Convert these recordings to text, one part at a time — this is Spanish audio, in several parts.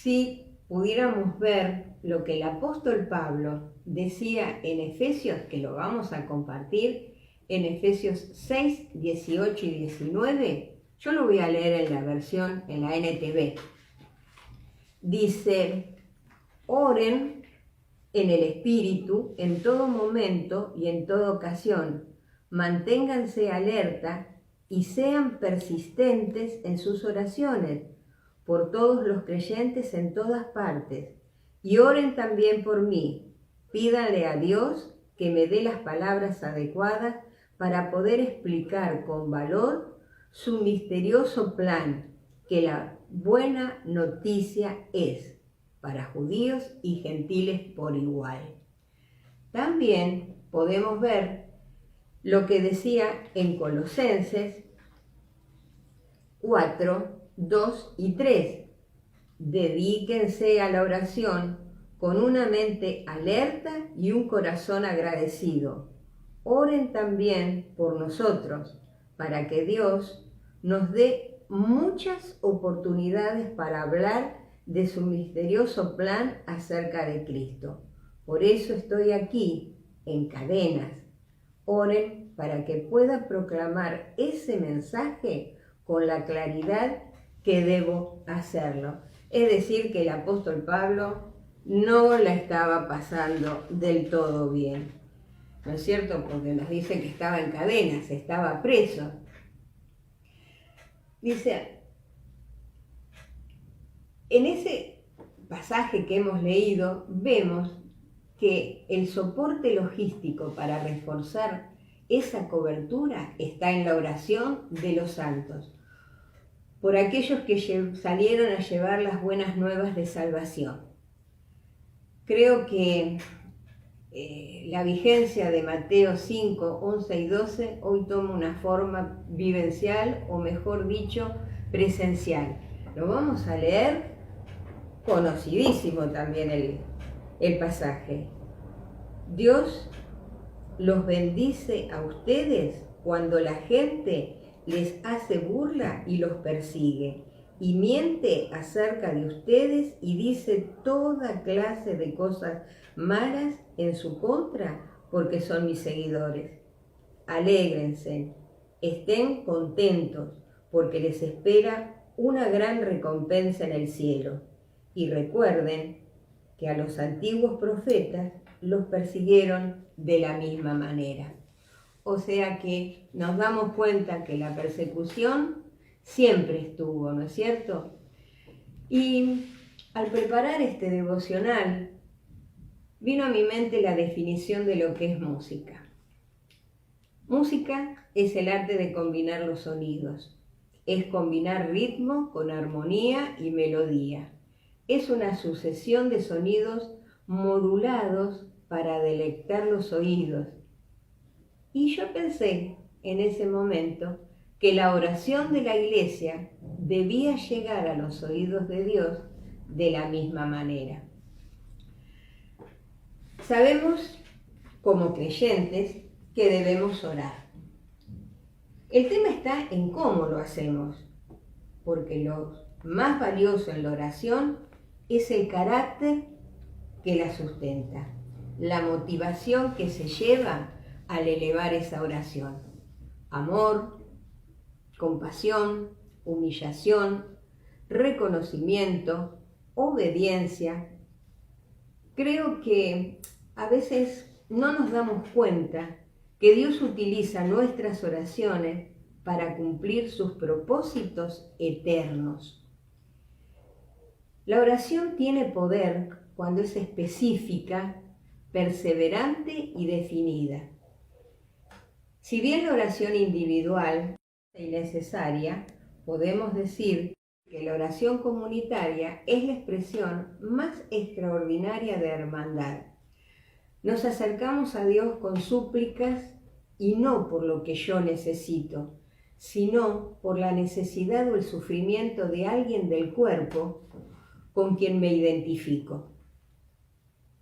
si pudiéramos ver lo que el apóstol Pablo decía en Efesios, que lo vamos a compartir, en Efesios 6, 18 y 19, yo lo voy a leer en la versión, en la NTV. Dice: oren en el Espíritu en todo momento y en toda ocasión, manténganse alerta y sean persistentes en sus oraciones por todos los creyentes en todas partes, y oren también por mí. Pídanle a Dios que me dé las palabras adecuadas para poder explicar con valor su misterioso plan, que la buena noticia es para judíos y gentiles por igual. También podemos ver lo que decía en Colosenses 4, 2 y 3. Dedíquense a la oración con una mente alerta y un corazón agradecido. Oren también por nosotros, para que Dios nos dé muchas oportunidades para hablar de su misterioso plan acerca de Cristo. Por eso estoy aquí, en cadenas. Oren para que pueda proclamar ese mensaje con la claridad que debo hacerlo. Es decir, que el apóstol Pablo no la estaba pasando del todo bien, ¿no es cierto? Porque nos dice que estaba en cadenas, estaba preso. Dice, en ese pasaje que hemos leído, vemos que el soporte logístico para reforzar esa cobertura está en la oración de los santos, por aquellos que salieron a llevar las buenas nuevas de salvación. Creo que la vigencia de Mateo 5, 11 y 12 hoy toma una forma vivencial, o mejor dicho, presencial. Lo vamos a leer, conocidísimo también el pasaje. Dios los bendice a ustedes cuando la gente les hace burla y los persigue, y miente acerca de ustedes y dice toda clase de cosas malas en su contra, porque son mis seguidores. Alégrense, estén contentos, porque les espera una gran recompensa en el cielo. Y recuerden que a los antiguos profetas los persiguieron de la misma manera. O sea que nos damos cuenta que la persecución siempre estuvo, ¿no es cierto? Y al preparar este devocional, vino a mi mente la definición de lo que es música. Música es el arte de combinar los sonidos. Es combinar ritmo con armonía y melodía. Es una sucesión de sonidos modulados para deleitar los oídos. Y yo pensé en ese momento que la oración de la iglesia debía llegar a los oídos de Dios de la misma manera. Sabemos, como creyentes, que debemos orar. El tema está en cómo lo hacemos, porque lo más valioso en la oración es el carácter que la sustenta, la motivación que se lleva al elevar esa oración. Amor, compasión, humillación, reconocimiento, obediencia. Creo que a veces no nos damos cuenta que Dios utiliza nuestras oraciones para cumplir sus propósitos eternos. La oración tiene poder cuando es específica, perseverante y definida. Si bien la oración individual es innecesaria, podemos decir que la oración comunitaria es la expresión más extraordinaria de hermandad. Nos acercamos a Dios con súplicas y no por lo que yo necesito, sino por la necesidad o el sufrimiento de alguien del cuerpo con quien me identifico.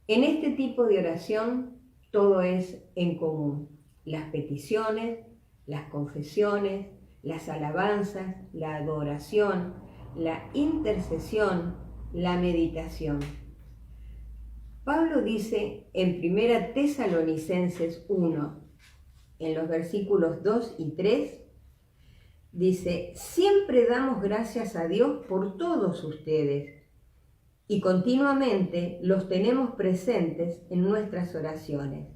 En este tipo de oración todo es en común: las peticiones, las confesiones, las alabanzas, la adoración, la intercesión, la meditación. Pablo dice en 1 Tesalonicenses 1, en los versículos 2 y 3, dice: siempre damos gracias a Dios por todos ustedes y continuamente los tenemos presentes en nuestras oraciones.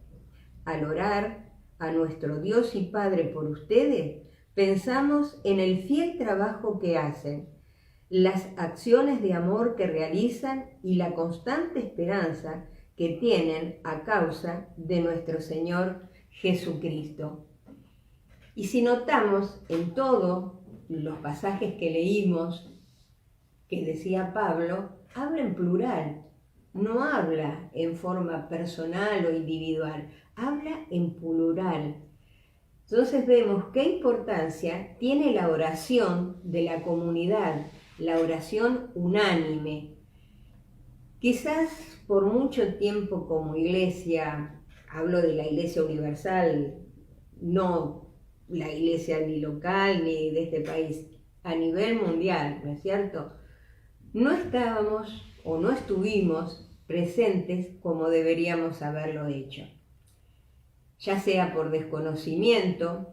Al orar a nuestro Dios y Padre por ustedes, pensamos en el fiel trabajo que hacen, las acciones de amor que realizan y la constante esperanza que tienen a causa de nuestro Señor Jesucristo. Y si notamos en todos los pasajes que leímos, que decía Pablo, habla en plural, no habla en forma personal o individual, habla en plural. Entonces vemos qué importancia tiene la oración de la comunidad, la oración unánime. Quizás por mucho tiempo como iglesia, hablo de la iglesia universal, no la iglesia ni local ni de este país, a nivel mundial, ¿no es cierto? No estábamos o no estuvimos presentes como deberíamos haberlo hecho, ya sea por desconocimiento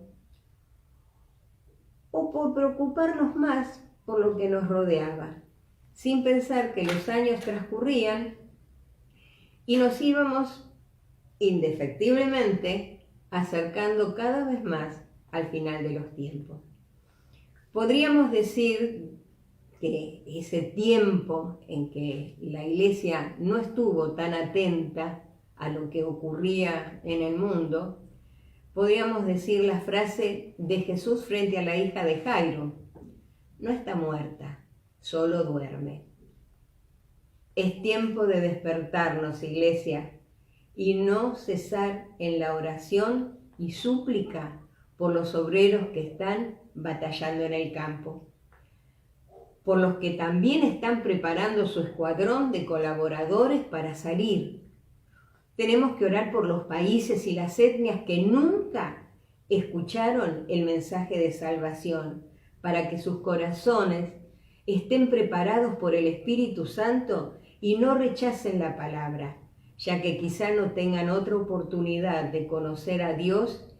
o por preocuparnos más por lo que nos rodeaba, sin pensar que los años transcurrían y nos íbamos indefectiblemente acercando cada vez más al final de los tiempos. Podríamos decir que ese tiempo en que la iglesia no estuvo tan atenta a lo que ocurría en el mundo, podríamos decir la frase de Jesús frente a la hija de Jairo: no está muerta, solo duerme. Es tiempo de despertarnos, iglesia, y no cesar en la oración y súplica por los obreros que están batallando en el campo, por los que también están preparando su escuadrón de colaboradores para salir. Tenemos que orar por los países y las etnias que nunca escucharon el mensaje de salvación, para que sus corazones estén preparados por el Espíritu Santo y no rechacen la palabra, ya que quizá no tengan otra oportunidad de conocer a Dios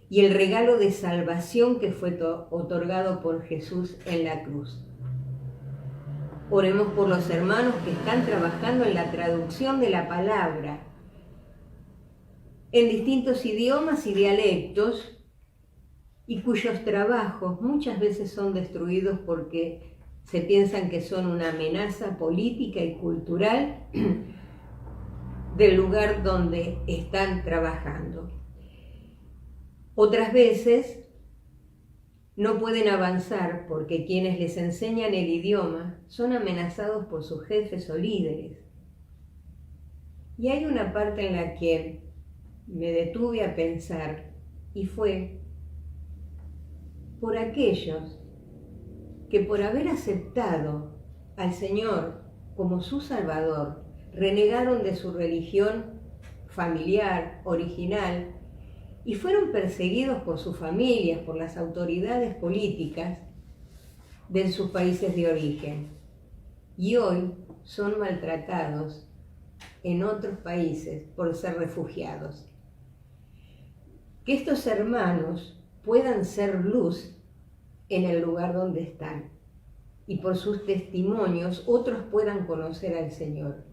y el regalo de salvación que fue otorgado por Jesús en la cruz. Oremos por los hermanos que están trabajando en la traducción de la palabra en distintos idiomas y dialectos, y cuyos trabajos muchas veces son destruidos porque se piensan que son una amenaza política y cultural del lugar donde están trabajando. Otras veces no pueden avanzar porque quienes les enseñan el idioma son amenazados por sus jefes o líderes. Y hay una parte en la que me detuve a pensar, y fue por aquellos que por haber aceptado al Señor como su Salvador, renegaron de su religión familiar, original, y fueron perseguidos por sus familias, por las autoridades políticas de sus países de origen. Y hoy son maltratados en otros países por ser refugiados. Que estos hermanos puedan ser luz en el lugar donde están y por sus testimonios otros puedan conocer al Señor.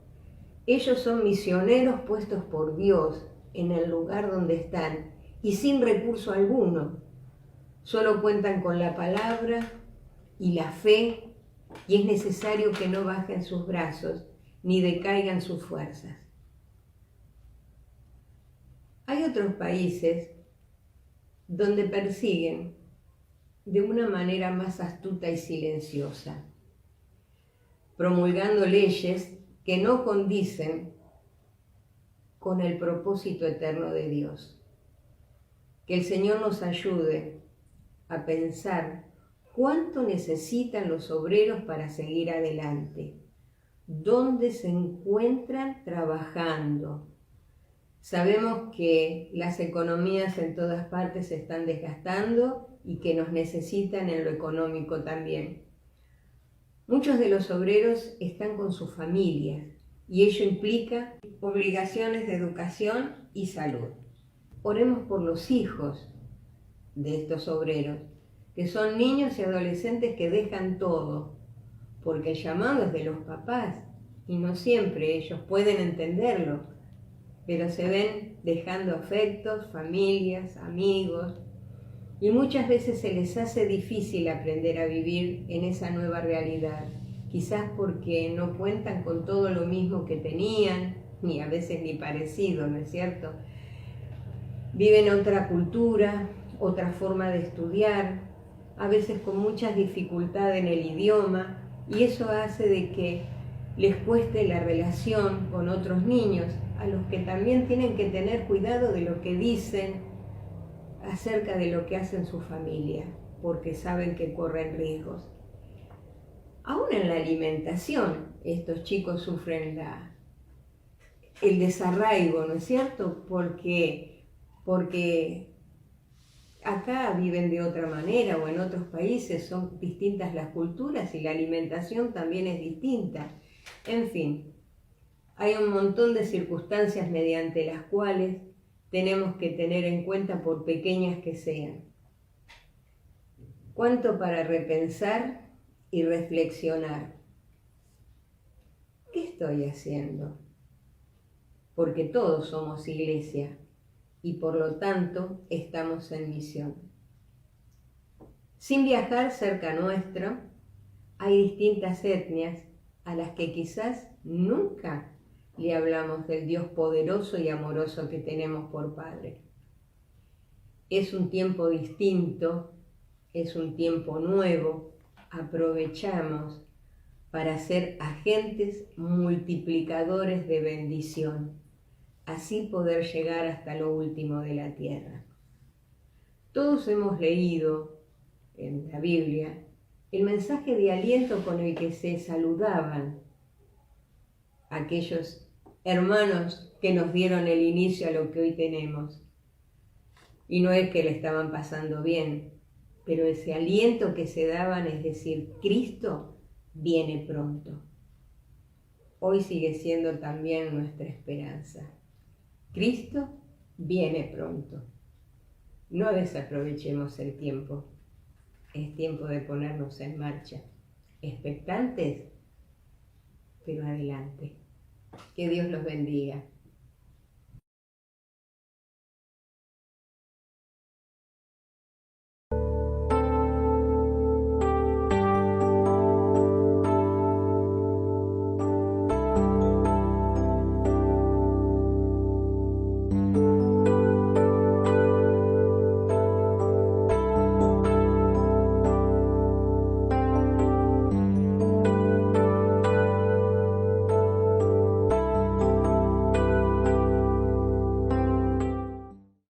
Ellos son misioneros puestos por Dios en el lugar donde están y sin recurso alguno. Solo cuentan con la palabra y la fe, y es necesario que no bajen sus brazos ni decaigan sus fuerzas. Hay otros países donde persiguen de una manera más astuta y silenciosa, promulgando leyes que no condicen con el propósito eterno de Dios. Que el Señor nos ayude a pensar cuánto necesitan los obreros para seguir adelante, dónde se encuentran trabajando. Sabemos que las economías en todas partes se están desgastando y que nos necesitan en lo económico también. Muchos de los obreros están con sus familias y ello implica obligaciones de educación y salud. Oremos por los hijos de estos obreros, que son niños y adolescentes que dejan todo, porque el llamado es de los papás y no siempre ellos pueden entenderlo, pero se ven dejando afectos, familias, amigos, y muchas veces se les hace difícil aprender a vivir en esa nueva realidad, quizás porque no cuentan con todo lo mismo que tenían, ni a veces ni parecido, ¿no es cierto? Viven otra cultura, otra forma de estudiar, a veces con muchas dificultades en el idioma, y eso hace de que les cueste la relación con otros niños, a los que también tienen que tener cuidado de lo que dicen acerca de lo que hacen su familia, porque saben que corren riesgos. Aún en la alimentación, estos chicos sufren el desarraigo, ¿no es cierto? Porque acá viven de otra manera o en otros países son distintas las culturas y la alimentación también es distinta. En fin, hay un montón de circunstancias mediante las cuales tenemos que tener en cuenta, por pequeñas que sean. Cuánto para repensar y reflexionar. ¿Qué estoy haciendo? Porque todos somos iglesia y por lo tanto estamos en misión. Sin viajar cerca nuestro, hay distintas etnias a las que quizás nunca le hablamos del Dios poderoso y amoroso que tenemos por Padre. Es un tiempo distinto, es un tiempo nuevo, aprovechamos para ser agentes multiplicadores de bendición, así poder llegar hasta lo último de la tierra. Todos hemos leído en la Biblia el mensaje de aliento con el que se saludaban aquellos hermanos que nos dieron el inicio a lo que hoy tenemos. Y no es que le estaban pasando bien, pero ese aliento que se daban es decir, Cristo viene pronto. Hoy sigue siendo también nuestra esperanza. Cristo viene pronto. No desaprovechemos el tiempo. Es tiempo de ponernos en marcha. Expectantes, pero adelante. Que Dios los bendiga.